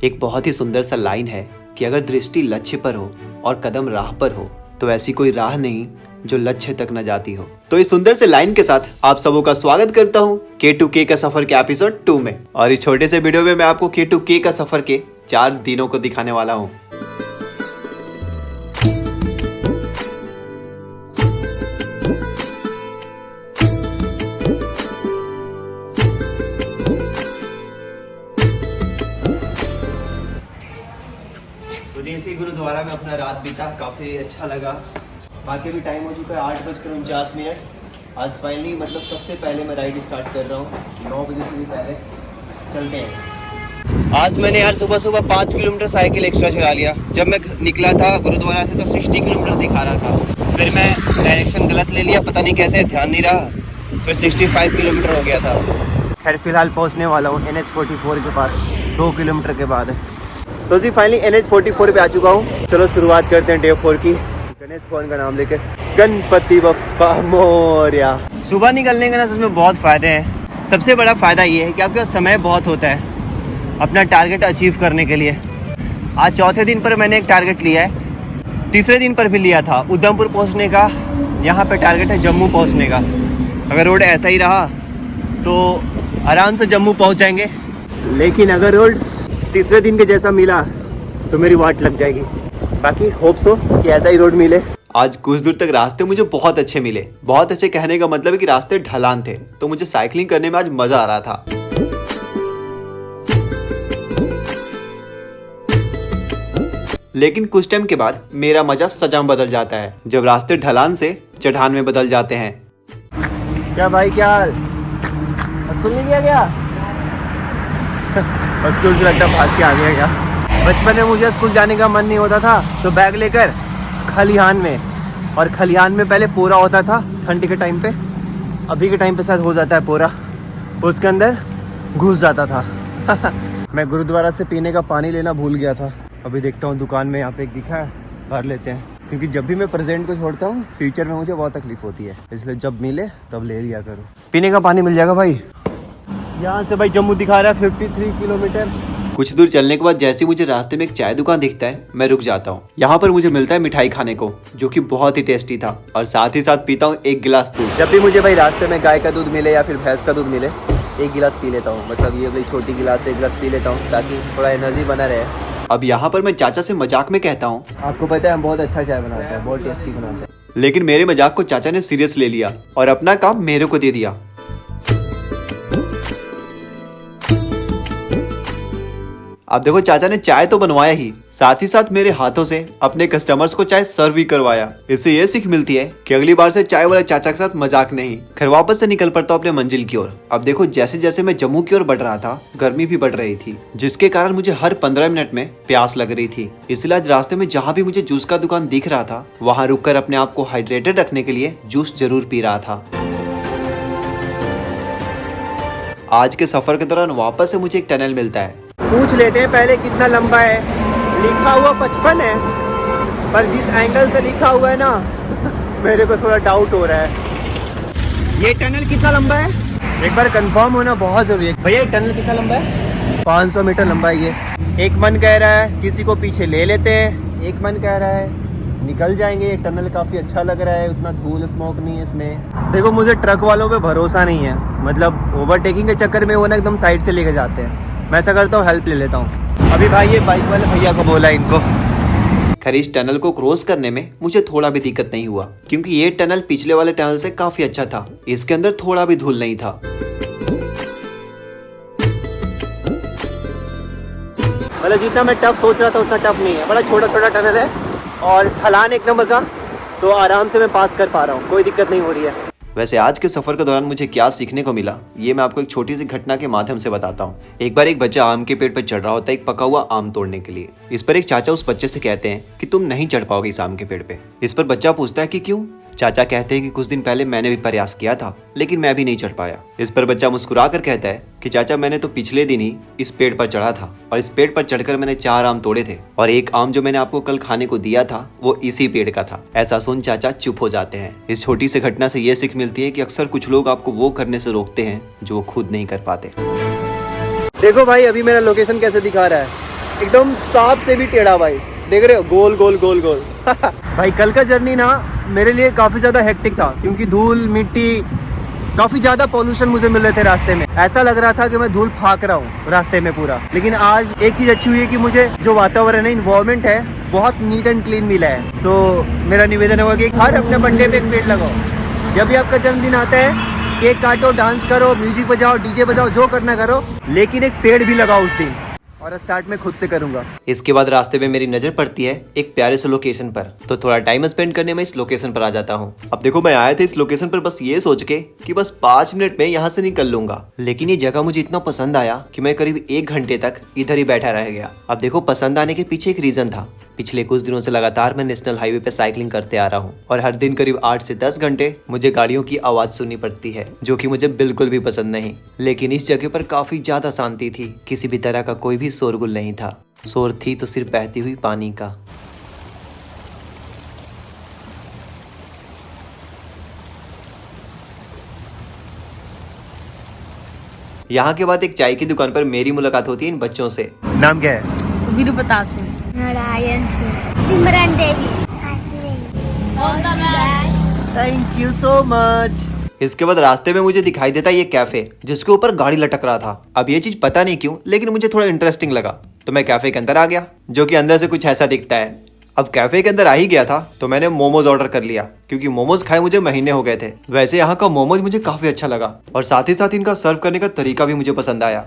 एक बहुत ही सुंदर सा लाइन है कि अगर दृष्टि लक्ष्य पर हो और कदम राह पर हो तो ऐसी कोई राह नहीं जो लक्ष्य तक न जाती हो। तो इस सुंदर से लाइन के साथ आप सबों का स्वागत करता हूँ K2K का सफर के एपिसोड 2 में। और इस छोटे से वीडियो में मैं आपको K2K का सफर के 4 दिनों को दिखाने वाला हूँ। तो जैसे गुरुद्वारा में अपना रात बीता, काफ़ी अच्छा लगा। बाकी भी टाइम हो चुका है 8:49। आज फाइनली मतलब सबसे पहले मैं राइड स्टार्ट कर रहा हूँ। 9 बजे से भी पहले चलते हैं। आज मैंने यार सुबह सुबह 5 किलोमीटर साइकिल एक्स्ट्रा चला लिया। जब मैं निकला था गुरुद्वारा से तो 60 किलोमीटर दिखा रहा था। फिर मैं डायरेक्शन गलत ले लिया, पता नहीं कैसे, ध्यान नहीं रहा। फिर 65 किलोमीटर हो गया था। खैर फिलहाल पहुँचने वाला हूँ NH44 के पास 2 किलोमीटर के बाद। तो जी फाइनली NH44 पे आ चुका हूँ। चलो शुरुआत करते हैं डे 4 की। गणेश भगवान का नाम लेकर गणपति बप्पा मोरया। सुबह निकलने के ना उसमें बहुत फ़ायदे हैं। सबसे बड़ा फ़ायदा ये है कि आपके पास समय बहुत होता है अपना टारगेट अचीव करने के लिए। आज चौथे दिन पर मैंने एक टारगेट लिया है, तीसरे दिन पर भी लिया था उधमपुर पहुँचने का। यहाँ पर टारगेट है जम्मू पहुँचने का। अगर रोड ऐसा ही रहा तो आराम से जम्मू पहुँच जाएंगे, लेकिन अगर रोड तीसरे दिन के जैसा मिला तो मेरी वाट लग जाएगी। बाकी होप सो कि ऐसा ही रोड मिले। आज कुछ दूर तक रास्ते मुझे बहुत अच्छे मिले। बहुत अच्छे कहने का मतलब है कि रास्ते ढलान थे, तो मुझे साइकिलिंग करने में आज मजा आ रहा था। लेकिन कुछ टाइम के बाद मेरा मजा सजा बदल जाता है जब रास्ते ढलान से चढ़ान में बदल जाते हैं। क्या भाई, क्या स्कूल नहीं गया? स्कूल से लगता भाग के आ गया क्या? बचपन में मुझे स्कूल जाने का मन नहीं होता था तो बैग लेकर खलिहान में, और खलिहान में पहले पोरा होता था ठंडी के टाइम पे, अभी के टाइम पे शायद हो जाता है पोरा, उसके अंदर घुस जाता था। मैं गुरुद्वारा से पीने का पानी लेना भूल गया था। अभी देखता हूँ दुकान में यहाँ पे एक दिखा है, भर लेते हैं। क्योंकि जब भी मैं प्रेजेंट को छोड़ता हूँ फ्यूचर में मुझे बहुत तकलीफ होती है, इसलिए जब मिले तब ले लिया करो। पीने का पानी मिल जाएगा भाई। यहाँ से भाई जम्मू दिखा रहा है 53 किलोमीटर। कुछ दूर चलने के बाद जैसे मुझे रास्ते में एक चाय दुकान दिखता है मैं रुक जाता हूँ। यहाँ पर मुझे मिलता है मिठाई खाने को, जो कि बहुत ही टेस्टी था, और साथ ही साथ पीता हूँ 1 गिलास दूध। जब भी मुझे भाई रास्ते में गाय का दूध मिले या फिर भैंस का दूध मिले 1 गिलास पी लेता हूँ। मतलब ये वाली छोटी गिलास से 1 गिलास पी लेता हूँ ताकि थोड़ा एनर्जी बना रहे। अब यहाँ पर मैं चाचा से मजाक में कहता हूँ, आपको पता है हम बहुत अच्छा चाय बनाते हैं, बहुत टेस्टी बनाते हैं। लेकिन मेरे मजाक को चाचा ने सीरियस ले लिया और अपना काम मेरे को दे दिया। अब देखो चाचा ने चाय तो बनवाया ही, साथ ही साथ मेरे हाथों से अपने कस्टमर्स को चाय सर्व भी करवाया। इससे ये सीख मिलती है कि अगली बार से चाय वाले चाचा के साथ मजाक नहीं। खैर वापस से निकल पड़ता हूँ अपने मंजिल की ओर। अब देखो जैसे जैसे मैं जम्मू की ओर बढ़ रहा था गर्मी भी बढ़ रही थी, जिसके कारण मुझे हर 15 मिनट में प्यास लग रही थी। इसलिए आज रास्ते में जहाँ भी मुझे जूस का दुकान दिख रहा था वहाँ रुक कर अपने आप को हाइड्रेटेड रखने के लिए जूस जरूर पी रहा था। आज के सफर के दौरान वापस से मुझे एक टनल मिलता है। पूछ लेते हैं पहले कितना लंबा है। लिखा हुआ 55 है, पर जिस एंगल से लिखा हुआ है ना मेरे को थोड़ा डाउट हो रहा है। ये टनल कितना लंबा है एक बार कंफर्म होना बहुत जरूरी है। भैया टनल कितना लंबा है? 500 मीटर लंबा है ये। एक मन कह रहा है किसी को पीछे ले लेते हैं, एक मन कह रहा है निकल जाएंगे। ये टनल काफ़ी अच्छा लग रहा है, उतना धूल स्मोक नहीं है इसमें। देखो मुझे ट्रक वालों पे भरोसा नहीं है, मतलब ओवरटेकिंग के चक्कर में वो ना एकदम साइड से लेकर जाते हैं। मैं ऐसा करता हूँ हेल्प ले लेता हूँ। अभी भाई ये बाइक वाले भैया को बोला इनको। खैर इस टनल को क्रॉस करने में मुझे थोड़ा भी दिक्कत नहीं हुआ, क्योंकि ये टनल पिछले वाले टनल से काफ़ी अच्छा था। इसके अंदर थोड़ा भी धूल नहीं था। मतलब जितना मैं टफ सोच रहा था उतना टफ नहीं है। बड़ा छोटा छोटा टनल है और ढलान 1 नंबर का, तो आराम से मैं पास कर पा रहा हूँ, कोई दिक्कत नहीं हो रही है। वैसे आज के सफर के दौरान मुझे क्या सीखने को मिला ये मैं आपको एक छोटी सी घटना के माध्यम से बताता हूँ। एक बार एक बच्चा आम के पेड़ पर चढ़ रहा होता है एक पका हुआ आम तोड़ने के लिए। इस पर एक चाचा उस बच्चे से कहते हैं कि तुम नहीं चढ़ पाओगे इस आम के पेड़ पे। इस पर बच्चा पूछता है कि क्यों? चाचा कहते हैं कि कुछ दिन पहले मैंने भी प्रयास किया था लेकिन मैं भी नहीं चढ़ पाया। इस पर बच्चा मुस्कुरा कर कहता है कि चाचा मैंने तो पिछले दिन ही इस पेड़ पर चढ़ा था और इस पेड़ पर चढ़कर मैंने 4 आम तोड़े थे और एक आम जो मैंने आपको कल खाने को दिया था वो इसी पेड़ का था। ऐसा सुन चाचा चुप हो जाते हैं। इस छोटी सी घटना से ये सीख मिलती है कि अक्सर कुछ लोग आपको वो करने से रोकते हैं जो वो खुद नहीं कर पाते। देखो भाई अभी मेरा लोकेशन कैसे दिखा रहा है, एकदम सांप से भी टेढ़ा भाई, देख रहे हो, गोल गोल गोल गोल। भाई कल का जर्नी ना मेरे लिए काफ़ी ज़्यादा हेक्टिक था, क्योंकि धूल मिट्टी काफ़ी ज़्यादा पॉल्यूशन मुझे मिल रहे थे रास्ते में। ऐसा लग रहा था कि मैं धूल फाक रहा हूँ रास्ते में पूरा। लेकिन आज एक चीज़ अच्छी हुई है कि मुझे जो वातावरण है, इन्वायरमेंट है, बहुत नीट एंड क्लीन मिला है। सो मेरा निवेदन होगा कि हर अपने बंडे पे एक पेड़ लगाओ। जब भी आपका जन्मदिन आता है, केक काटो, डांस करो, म्यूजिक बजाओ, डीजे बजाओ, जो करना करो, लेकिन एक पेड़ भी लगाओ उस दिन। और स्टार्ट में खुद से करूंगा। इसके बाद रास्ते में मेरी नजर पड़ती है एक प्यारे से लोकेशन पर, तो थोड़ा टाइम स्पेंड करने में इस लोकेशन पर आ जाता हूँ। अब देखो, मैं आया था इस लोकेशन पर बस ये सोच के कि बस 5 मिनट में यहाँ से निकल लूंगा, लेकिन ये जगह मुझे इतना पसंद आया कि मैं करीब 1 घंटे तक इधर ही बैठा रह गया। अब देखो, पसंद आने के पीछे एक रीजन था। पिछले कुछ दिनों से लगातार मैं नेशनल हाईवे पे साइकिलिंग करते आ रहा हूँ, और हर दिन करीब 8 से 10 घंटे मुझे गाड़ियों की आवाज सुननी पड़ती है, जो कि मुझे बिल्कुल भी पसंद नहीं। लेकिन इस जगह पर काफी ज्यादा शांति थी, किसी भी तरह का कोई भी शोरगुल नहीं था। शोर थी तो सिर्फ बहती हुई पानी का। यहाँ के बाद एक चाय की दुकान पर मेरी मुलाकात होती है इन बच्चों से। नाम क्या है? Veeru Pratap Singh, Narayan Singh, Simran Devi. Thank you so much. इसके बाद रास्ते में मुझे दिखाई देता ये कैफे, जिसके ऊपर गाड़ी लटक रहा था। अब ये चीज पता नहीं क्यों, लेकिन मुझे थोड़ा इंटरेस्टिंग लगा, तो मैं कैफे के अंदर आ गया, जो कि अंदर से कुछ ऐसा दिखता है। अब कैफे के अंदर आ ही गया था, तो मैंने मोमोज ऑर्डर कर लिया, क्योंकि मोमोज खाए मुझे महीने हो गए थे। वैसे यहाँ का मोमोज मुझे काफी अच्छा लगा, और साथ ही साथ इनका सर्व करने का तरीका भी मुझे पसंद आया।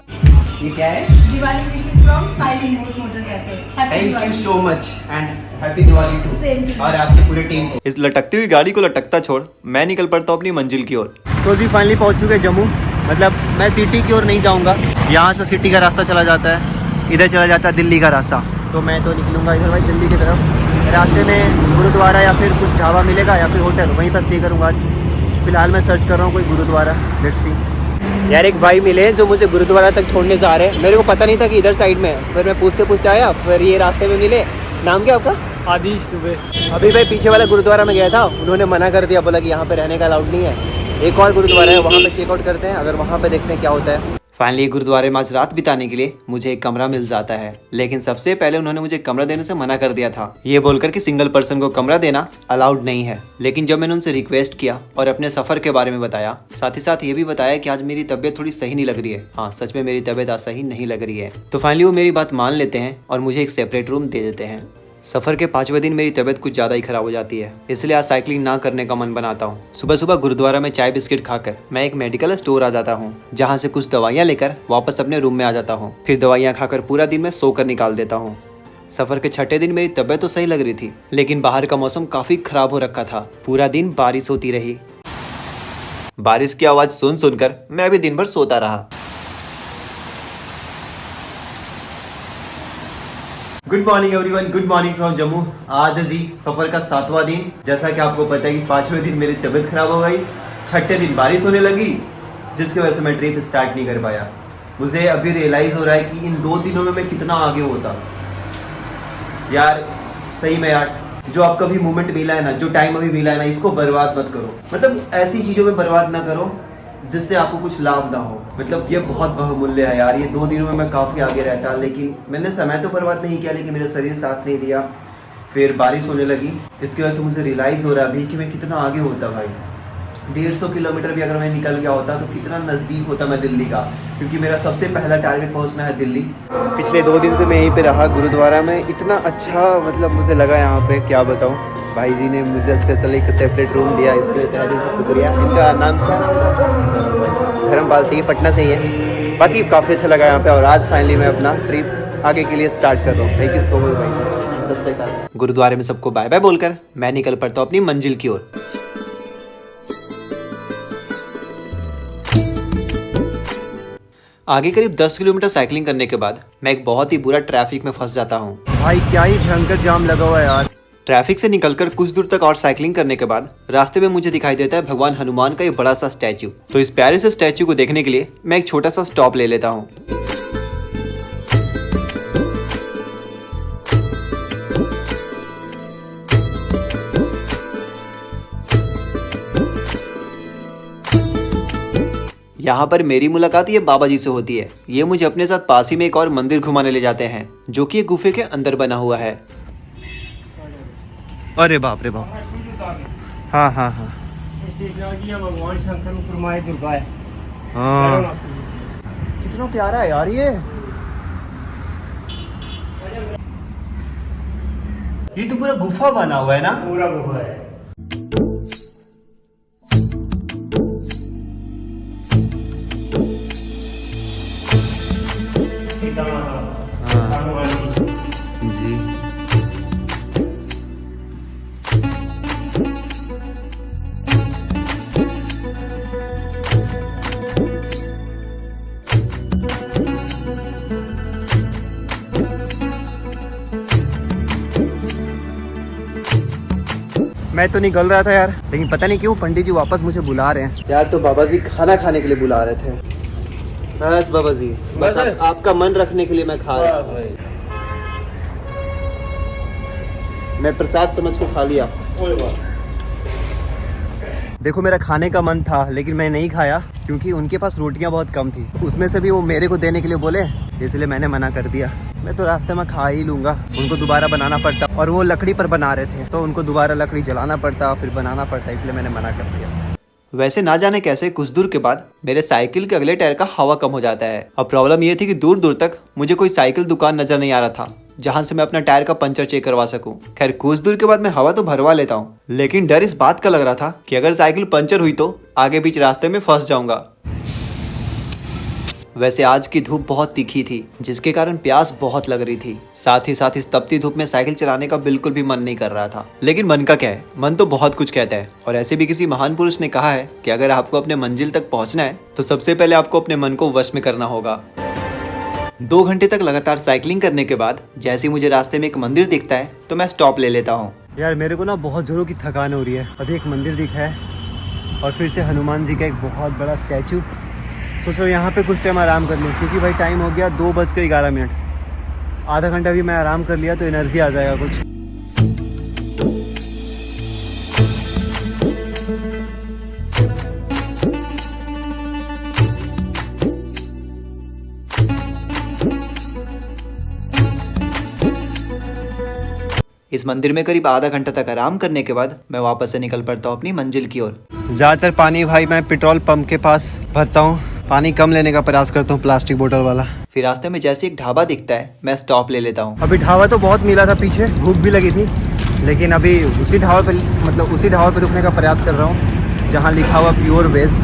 ये क्या है? Diwali wishes from filing motor cafe. Thank you so much and happy Diwali to और आपकी पूरी टीम को। इस लटकती हुई गाड़ी को लटकता छोड़ मैं निकल पड़ता हूँ अपनी मंजिल की ओर। तो जी फाइनली पहुँच चुके जम्मू। मतलब मैं सिटी की ओर नहीं जाऊँगा, यहाँ से सिटी का रास्ता चला जाता है, इधर चला जाता है दिल्ली का रास्ता। तो मैं तो निकलूँगा इधर भाई दिल्ली की तरफ। रास्ते में गुरुद्वारा या फिर कुछ ढाबा मिलेगा या फिर होटल, वहीं पर स्टे करूँगा आज। फिलहाल मैं सर्च कर रहा हूँ कोई गुरुद्वारा, लेट्स सी। यार एक भाई मिले जो मुझे गुरुद्वारा तक छोड़ने जा रहे हैं। मेरे को पता नहीं था कि इधर साइड में है, फिर मैं पूछते पूछते आया, फिर ये रास्ते में मिले। नाम क्या आपका? आदिश दुबे। अभी भाई पीछे वाला गुरुद्वारा में गया था, उन्होंने मना कर दिया, बोला कि यहाँ पे रहने का अलाउड नहीं है। एक और गुरुद्वारा है, वहाँ पे चेकआउट करते हैं, अगर वहाँ पे देखते हैं क्या होता है। फाइनली गुरुद्वारे में आज रात बिताने के लिए मुझे एक कमरा मिल जाता है, लेकिन सबसे पहले उन्होंने मुझे कमरा देने से मना कर दिया था, ये बोलकर कि सिंगल पर्सन को कमरा देना अलाउड नहीं है। लेकिन जब मैंने उनसे रिक्वेस्ट किया और अपने सफर के बारे में बताया, साथ ही साथ ये भी बताया कि आज मेरी तबीयत थोड़ी सही नहीं लग रही है। हाँ, सच में मेरी तबीयत आज सही नहीं लग रही है। तो फाइनली वो मेरी बात मान लेते हैं और मुझे एक सेपरेट रूम दे देते हैं। सफ़र के 5वें दिन मेरी तबीयत कुछ ज़्यादा ही ख़राब हो जाती है, इसलिए आज साइकिलिंग ना करने का मन बनाता हूँ। सुबह सुबह गुरुद्वारा में चाय बिस्किट खाकर मैं एक मेडिकल स्टोर आ जाता हूँ, जहाँ से कुछ दवाइयाँ लेकर वापस अपने रूम में आ जाता हूँ। फिर दवाइयाँ खाकर पूरा दिन मैं सोकर निकाल देता हूँ। सफ़र के 6ठे दिन मेरी तबीयत तो सही लग रही थी, लेकिन बाहर का मौसम काफ़ी ख़राब हो रखा था। पूरा दिन बारिश होती रही। बारिश की आवाज़ सुन सुनकर मैं भी दिन भर सोता रहा। Good morning everyone, good morning from Jammu. आज जी सफर का 7वां दिन। जैसा कि आपको पता है कि 5वें दिन मेरी तबीयत खराब हो गई, 6ठे दिन बारिश होने लगी, जिसकी वजह से मैं ट्रिप स्टार्ट नहीं कर पाया। मुझे अभी रियलाइज हो रहा है कि इन 2 दिनों में मैं कितना आगे होता। यार सही में यार, जो आपका भी मोमेंट मिला है ना, जो टाइम अभी मिला है ना, इसको बर्बाद मत करो। मतलब ऐसी चीजों में बर्बाद ना करो जिससे आपको कुछ लाभ ना हो। मतलब ये बहुत बहुमूल्य है यार। ये 2 दिनों में मैं काफ़ी आगे रहता, लेकिन मैंने समय तो बर्बाद नहीं किया, लेकिन मेरा शरीर साथ नहीं दिया। फिर बारिश होने लगी, इसकी वजह से मुझे रियलाइज़ हो रहा है अभी कि मैं कितना आगे होता भाई। 150 किलोमीटर भी अगर मैं निकल गया होता तो कितना नज़दीक होता मैं दिल्ली का, क्योंकि मेरा सबसे पहला टारगेट पहुंचना है दिल्ली। पिछले 2 दिन से मैं यहीं पे रहा गुरुद्वारा में, इतना अच्छा मतलब मुझे लगा यहाँ पे, क्या बताऊँ। भाई जी ने मुझे स्पेशल एक सेपरेट रूम दिया, इसके लिए तहे दिल से शुक्रिया। इनका नाम क्या? धर्मपाल सिंह, पटना से ही है। बाकी काफ़ी अच्छा लगा यहाँ पे, और आज फाइनली मैं अपना ट्रिप आगे के लिए स्टार्ट कर रहा हूँ। थैंक यू सो मच भाई। गुरुद्वारे में सबको बाय बाय बोलकर मैं निकल पड़ता हूँ अपनी मंजिल की ओर। आगे करीब 10 किलोमीटर साइकिलिंग करने के बाद मैं एक बहुत ही बुरा ट्रैफिक में फंस जाता हूँ। भाई क्या ही भयंकर जाम लगा हुआ है यार। ट्रैफिक से निकलकर कुछ दूर तक और साइकिलिंग करने के बाद रास्ते में मुझे दिखाई देता है भगवान हनुमान का ये बड़ा सा स्टैचू। तो इस प्यारे से स्टैचू को देखने के लिए मैं एक छोटा सा स्टॉप ले लेता हूँ। यहाँ पर मेरी मुलाकात ये बाबा जी से होती है। ये मुझे अपने साथ पास ही में एक और मंदिर घुमाने ले जाते हैं जो कि एक गुफे के अंदर बना हुआ है। अरे बाप रे बाप। हाँ हाँ हाँ भगवान शंकर में कुरमाए दुर्गा है। हाँ, कितना प्यारा है यार ये तो पूरा गुफा बना हुआ है ना। पूरा गुफा है। सीता माता, हनुमान जी। जी मैं तो निकल रहा था यार, लेकिन पता नहीं क्यों पंडित जी वापस मुझे बुला रहे हैं यार। तो बाबा जी खाना खाने के लिए बुला रहे थे। बस बाबा जी, बस आपका मन रखने के लिए मैं खा रहा हूँ। मैं प्रसाद समझ को खा लिया। देखो मेरा खाने का मन था लेकिन मैं नहीं खाया क्योंकि उनके पास रोटियां बहुत कम थी। उसमें से भी वो मेरे को देने के लिए बोले, इसलिए मैंने मना कर दिया। मैं तो रास्ते में खा ही लूँगा, उनको दोबारा बनाना पड़ता और वो लकड़ी पर बना रहे थे तो उनको दोबारा लकड़ी जलाना पड़ता फिर बनाना पड़ता, इसलिए मैंने मना कर दिया। वैसे ना जाने कैसे कुछ दूर के बाद मेरे साइकिल के अगले टायर का हवा कम हो जाता है। अब प्रॉब्लम ये थी कि दूर दूर तक मुझे कोई साइकिल दुकान नजर नहीं आ रहा था जहां से मैं अपना टायर का पंचर चेक करवा सकूं। खैर कुछ दूर के बाद मैं हवा तो भरवा लेता हूं, लेकिन डर इस बात का लग रहा था कि अगर साइकिल पंचर हुई तो आगे बीच रास्ते में फंस जाऊंगा। वैसे आज की धूप बहुत तीखी थी जिसके कारण प्यास बहुत लग रही थी। साथ ही साथ इस तपती धूप में साइकिल चलाने का बिल्कुल भी मन नहीं कर रहा था। लेकिन मन का क्या है, मन तो बहुत कुछ कहता है। और ऐसे भी किसी महान पुरुष ने कहा है कि अगर आपको अपने मंजिल तक पहुंचना है तो सबसे पहले आपको अपने मन को वश में करना होगा। 2 घंटे तक लगातार साइकिलिंग करने के बाद जैसे ही मुझे रास्ते में एक मंदिर दिखता है तो मैं स्टॉप ले लेता हूँ। यार मेरे को ना बहुत जोरों की थकान हो रही है। अभी एक मंदिर दिखा है और फिर से हनुमान जी का एक बहुत बड़ा स्टैचू। सोचो यहाँ पे कुछ टाइम आराम कर लूँ क्योंकि भाई टाइम हो गया 2:11। आधा घंटा भी मैं आराम कर लिया तो एनर्जी आ जाएगा कुछ। इस मंदिर में करीब आधा घंटा तक आराम करने के बाद मैं वापस से निकल पड़ता हूँ अपनी मंजिल की ओर। ज़्यादातर पानी भाई मैं पेट्रोल पंप के पास भरता हूँ, पानी कम लेने का प्रयास करता हूँ प्लास्टिक बोतल वाला। फिर रास्ते में जैसे एक ढाबा दिखता है मैं स्टॉप ले लेता हूँ। अभी ढाबा तो बहुत मिला था पीछे, भूख भी लगी थी, लेकिन अभी उसी ढाबा पे रुकने का प्रयास कर रहा हूँ जहाँ लिखा हुआ प्योर वेज,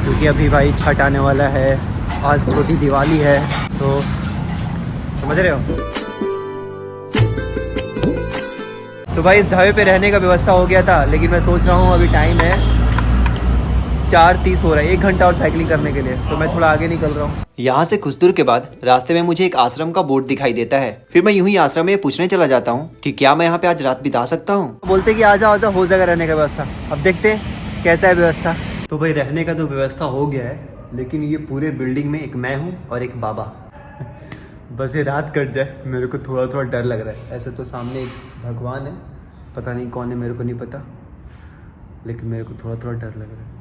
क्योंकि अभी भाई छठ आने वाला है, आज छोटी दिवाली है, तो समझ रहे हो। तो भाई इस ढाबे पे रहने का व्यवस्था हो गया था, लेकिन मैं सोच रहा हूँ अभी टाइम है 4:30 हो रहा है, 1 घंटा और साइकिलिंग करने के लिए, तो मैं थोड़ा आगे निकल रहा हूँ। यहाँ से कुछ दूर के बाद रास्ते में मुझे एक आश्रम का बोर्ड दिखाई देता है। फिर मैं यूं ही आश्रम में पूछने चला जाता हूँ कि क्या मैं यहाँ पे आज रात बिता सकता हूँ। बोलते कि आजा आजा, हो जाएगा रहने का व्यवस्था। अब देखते हैं कैसा है व्यवस्था। तो भाई रहने का तो व्यवस्था हो गया है, लेकिन ये पूरे बिल्डिंग में एक मैं हूँ और एक बाबा। बस ये रात कट जाए, मेरे को थोड़ा थोड़ा डर लग रहा है। ऐसे तो सामने एक भगवान है, पता नहीं कौन है, मेरे को नहीं पता, लेकिन मेरे को थोड़ा थोड़ा डर लग रहा है।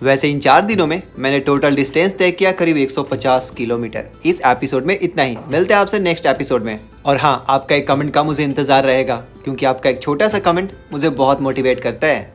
वैसे इन 4 दिनों में मैंने टोटल डिस्टेंस तय किया करीब 150 किलोमीटर। इस एपिसोड में इतना ही, मिलते हैं आपसे नेक्स्ट एपिसोड में। और हाँ, आपका एक कमेंट का मुझे इंतजार रहेगा क्योंकि आपका एक छोटा सा कमेंट मुझे बहुत मोटिवेट करता है।